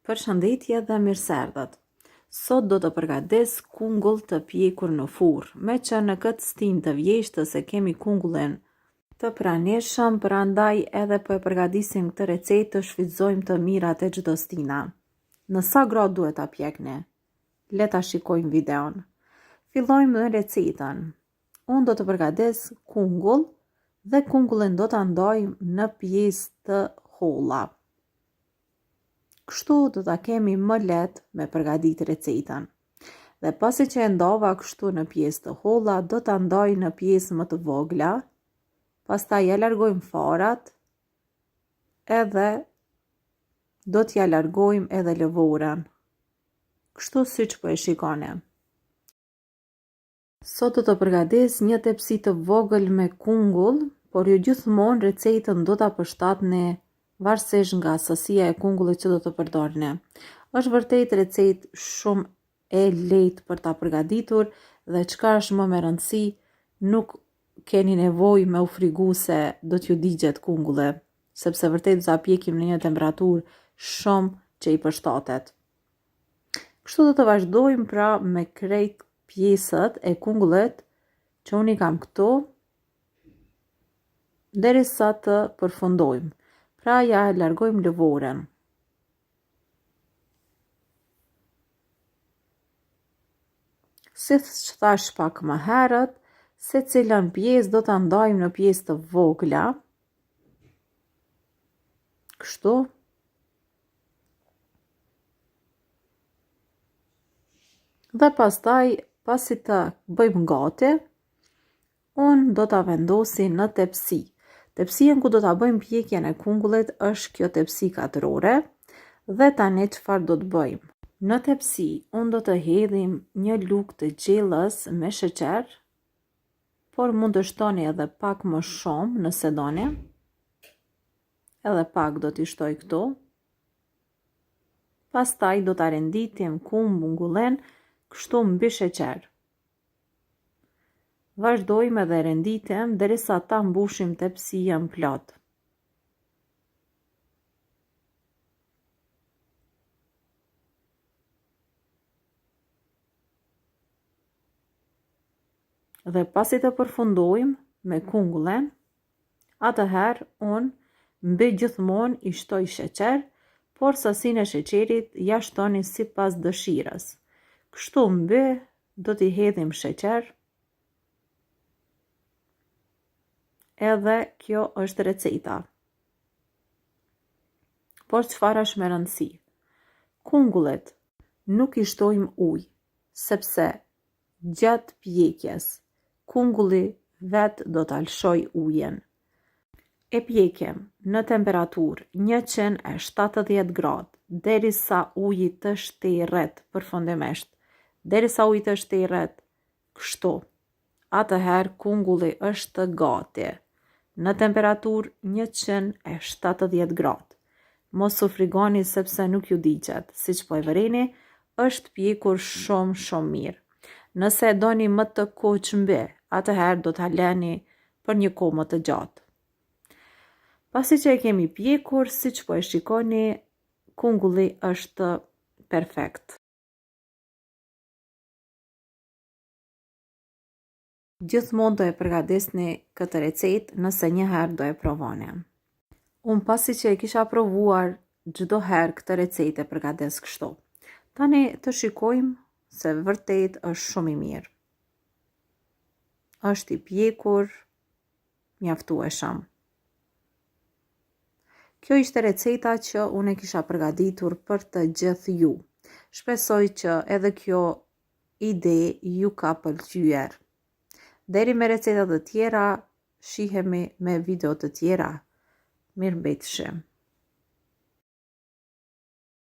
Përshëndetje dhe mirëserdhët. Sot do të përgatis kungull të pjekur në furrë, me që në këtë stin të vjeshtës e kemi kungullin të pranishëm, prandaj edhe po e përgatisim këtë recetë të shfrytëzojmë të mirat e çdo stina. Në sa gradë duhet ta pjekni? Le ta shikojmë videon. Fillojmë me recetën. Unë do të përgatis kungull dhe kungullin do ta ndojmë në pjesë të holla. Kështu do ta kemi më lehtë me përgatitë recetën. Dhe pasi që e ndova kështu në pjesë të holla, do ta ndoj në pjesë më të vogla. Pastaj ja largojmë farat edhe do t'ja largojmë edhe lëvorën. Kështu siç po e shikoni. Sot do të përgatis një tepsi të vogël me kungull, por jo gjithmonë recetën do ta përshtatni varësisht nga sasia e kungullit që do të përdorni. Është vërtet recetë shumë e lehtë për ta përgatitur dhe çka është më me rëndësi, nuk keni nevojë me u frigu se do t'ju digjet kungulli, sepse vërtet do ta pjekim në një temperaturë shumë që i përshtatet. Kështu do të vazhdojmë pra me krejt pjesët e kungullit që unë i kam këtu derisa të përfundojmë. Pra ja largojmë lëvorën. Si që thash pak më herët, se cilën pjesë do të ndajmë në pjesë të vogla. Kështu. Dhe pastaj, pasi të bëjmë gati, unë do të vendosi në tepsi. Tepsien ku do ta bëjmë pjekjen e kungullit është kjo tepsi katrore dhe tani çfarë do të bëjmë? Në tepsi unë do të hedhim një lugë të gjellës me sheqer, por mund të shtoni edhe pak më shumë nëse doni. Edhe pak do t'i shtoj këtu. Pastaj do ta renditim kungullin kështu mbi sheqer. Vazhdojmë edhe renditem derisa ta mbushim tepsien plot. Dhe pasi të përfundojmë me kungullin, atëherë unë mbi gjithmonë i shtoj sheqer, por sasinë e sheqerit ja shtoni sipas dëshirës. Kështu mbi do t'i hedhim sheqer. Edhe kjo është receta. Por çfarë është me rëndësi? Kungullit nuk i shtojmë ujë, sepse gjatë pjekjes kungulli vetë do ta lshoj ujin. E pjekim në temperaturë 170 gradë derisa uji të shtërret përfundimisht. Derisa uji të shtërret kështu. Atëherë kungulli është gati. Në temperaturë 170 gradë. Mos u frigoni sepse nuk ju digjet. Siç po e vëreni, është pjekur shumë mirë. Nëse e doni më të koq mbi, atëherë do ta lëni për një kohë më të gjatë. Pasi që e kemi pjekur, siç po e shikoni, kungulli është perfekt. Gjithmonë do e përgatisni këtë recetë nëse një herë do e provoni. Unë pasi që e kisha provuar çdo herë këtë recetë e përgatis kështu. Tani të shikojmë se vërtet është shumë i mirë. Është i pjekur mjaftueshëm. Kjo ishte receta që unë e kisha përgatitur për të gjithë ju. Shpresoj që edhe kjo ide ju ka pëlqyer. Deri me recetat të tjera, shihemi me video të tjera. Mirëmbëjtje.